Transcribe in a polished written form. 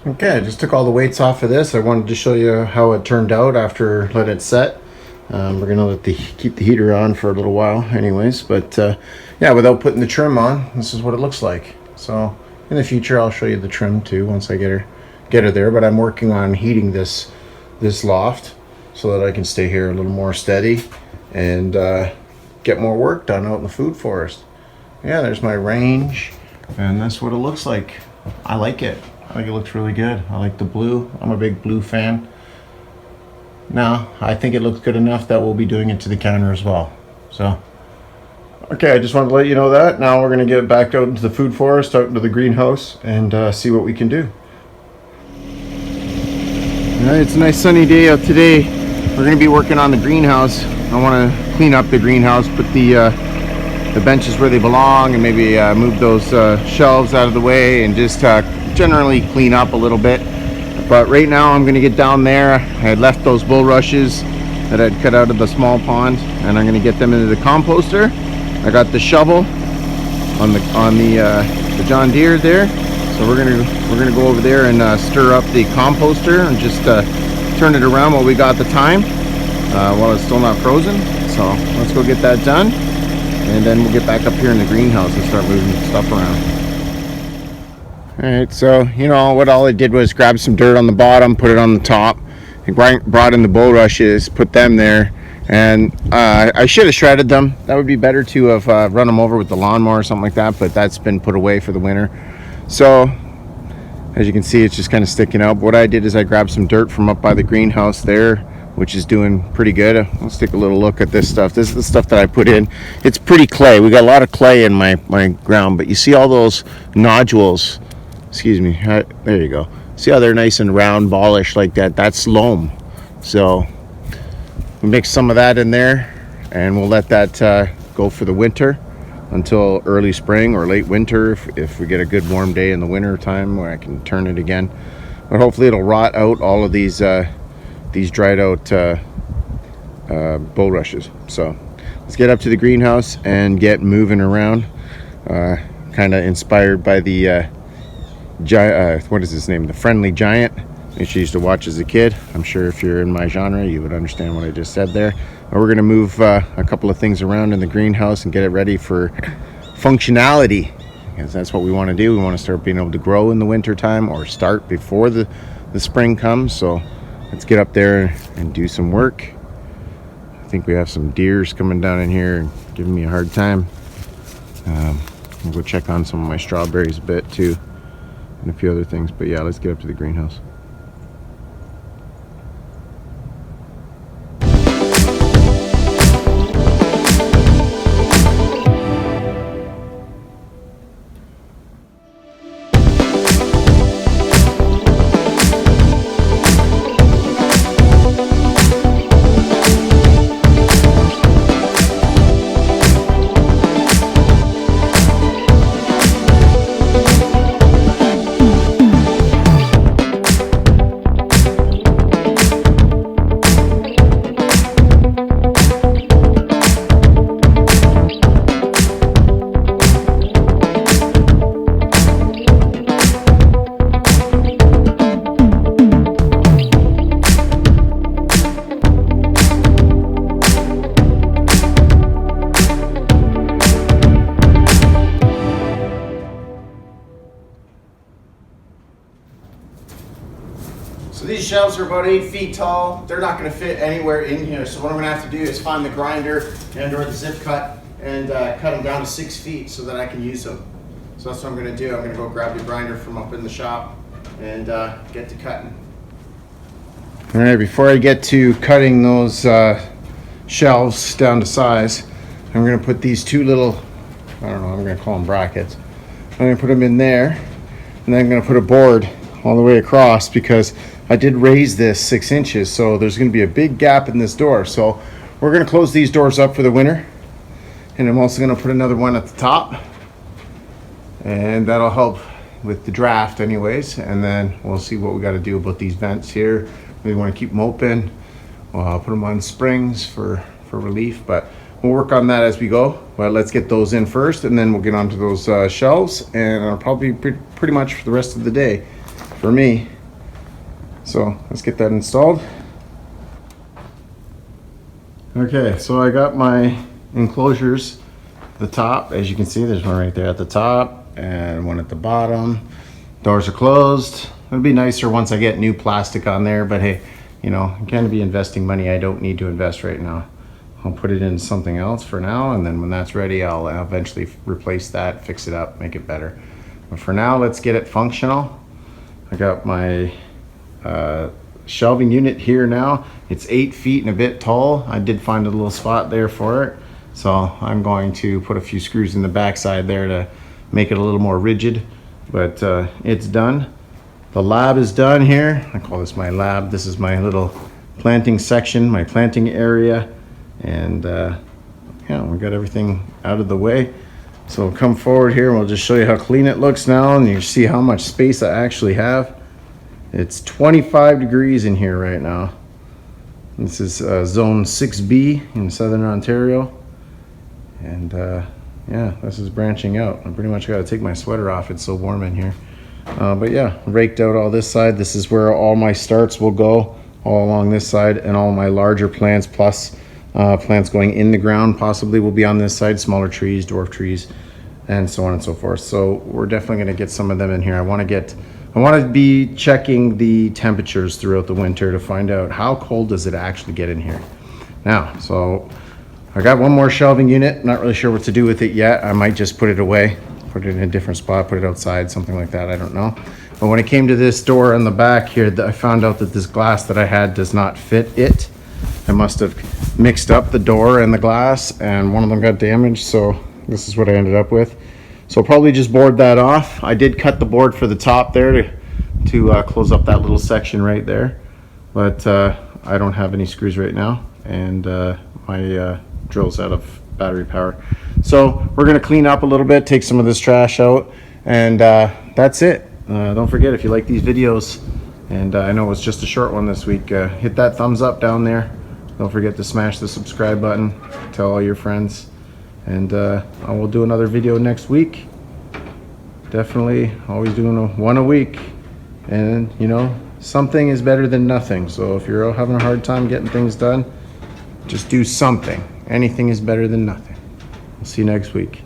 Okay, I just took all the weights off of this. I wanted to show you how it turned out after letting it set. We're gonna keep the heater on for a little while anyways, but yeah, without putting the trim on, this is what it looks like. So in the future I'll show you the trim too once I get her there, but I'm working on heating this loft so that I can stay here a little more steady and get more work done out in the food forest. Yeah, there's my range, and that's what it looks like. I like it. I think it looks really good. I like the blue. I'm a big blue fan. Now, I think it looks good enough that we'll be doing it to the counter as well. So, okay, I just wanted to let you know that. Now we're gonna get back out into the food forest, out into the greenhouse, and see what we can do. All right, it's a nice sunny day out today. We're gonna be working on the greenhouse. I wanna clean up the greenhouse, put the benches where they belong, and maybe move those shelves out of the way, and just generally clean up a little bit. But right now I'm going to get down there. I had left those bulrushes that I'd cut out of the small pond, and I'm going to get them into the composter. I got the shovel on the John Deere there, so we're gonna go over there and stir up the composter and just turn it around while we got the time, while it's still not frozen. So let's go get that done, and then we'll get back up here in the greenhouse and start moving stuff around. Alright, so you know what all I did was grab some dirt on the bottom, put it on the top, and brought in the bulrushes, put them there, and I should have shredded them. That would be better to have run them over with the lawnmower or something like that, but that's been put away for the winter. So as you can see, it's just kind of sticking out. But what I did is I grabbed some dirt from up by the greenhouse there, which is doing pretty good. Let's take a little look at this stuff. This is the stuff that I put in. It's pretty clay. We got a lot of clay in my ground, but you see all those nodules. Excuse me, there you go. See how they're nice and round, ballish like that? That's loam. So we mix some of that in there, and we'll let that go for the winter until early spring or late winter if we get a good warm day in the winter time where I can turn it again. But hopefully it'll rot out all of these dried out bulrushes. So let's get up to the greenhouse and get moving around. Kind of inspired by the what is his name? The Friendly Giant, which I used to watch as a kid. I'm sure if you're in my genre, you would understand what I just said there. But we're going to move a couple of things around in the greenhouse and get it ready for functionality, because that's what we want to do. We want to start being able to grow in the winter time, or start before the spring comes. So let's get up there and do some work. I think we have some deers coming down in here and giving me a hard time. I'll go check on some of my strawberries a bit too, and a few other things. But yeah, let's get up to the greenhouse. So these shelves are about 8 feet tall. They're not going to fit anywhere in here. So what I'm going to have to do is find the grinder and or the zip cut and cut them down to 6 feet so that I can use them. So that's what I'm going to do. I'm going to go grab the grinder from up in the shop and get to cutting. All right, before I get to cutting those shelves down to size, I'm going to put these two little, I don't know, I'm going to call them brackets. I'm going to put them in there, and then I'm going to put a board all the way across, because I did raise this 6 inches, so there's going to be a big gap in this door. So we're going to close these doors up for the winter, and I'm also going to put another one at the top, and that'll help with the draft anyways. And then we'll see what we got to do about these vents here. We want to keep them open. I'll put them on springs for relief, but we'll work on that as we go. But let's get those in first, and then we'll get onto those shelves, and I'll probably pretty much for the rest of the day for me. So let's get that installed. Okay, so I got my enclosures at the top. As you can see, there's one right there at the top and one at the bottom. Doors are closed. It'll be nicer once I get new plastic on there, but hey, you know, I'm going to be investing money I don't need to invest right now. I'll put it in something else for now, and then when that's ready, I'll eventually replace that, fix it up, make it better. But for now, let's get it functional. I got my shelving unit here now. It's 8 feet and a bit tall. I did find a little spot there for it. So I'm going to put a few screws in the backside there to make it a little more rigid, but it's done. The lab is done here. I call this my lab. This is my little planting section, my planting area. And yeah, we got everything out of the way. So come forward here and we'll just show you how clean it looks now, and you see how much space I actually have. It's 25 degrees in here right now. This is zone 6B in Southern Ontario. And yeah, this is branching out. I pretty much got to take my sweater off. It's so warm in here. But yeah, raked out all this side. This is where all my starts will go, all along this side, and all my larger plants plus plants going in the ground possibly will be on this side, smaller trees, dwarf trees, and so on and so forth. So we're definitely going to get some of them in here. I want to be checking the temperatures throughout the winter to find out how cold does it actually get in here. Now, so I got one more shelving unit. Not really sure what to do with it yet. I might just put it away, put it in a different spot, put it outside, something like that. I don't know. But when it came to this door in the back here, I found out that this glass that I had does not fit it. I must have mixed up the door and the glass, and one of them got damaged, so this is what I ended up with. So I'll probably just board that off. I did cut the board for the top there to close up that little section right there, but I don't have any screws right now, and my drill's out of battery power. So we're going to clean up a little bit, take some of this trash out, and that's it. Don't forget, if you like these videos, and I know it's just a short one this week, hit that thumbs up down there. Don't forget to smash the subscribe button, tell all your friends, and I will do another video next week. Definitely always doing one a week, and you know, something is better than nothing. So if you're having a hard time getting things done, just do something. Anything is better than nothing. We'll see you next week.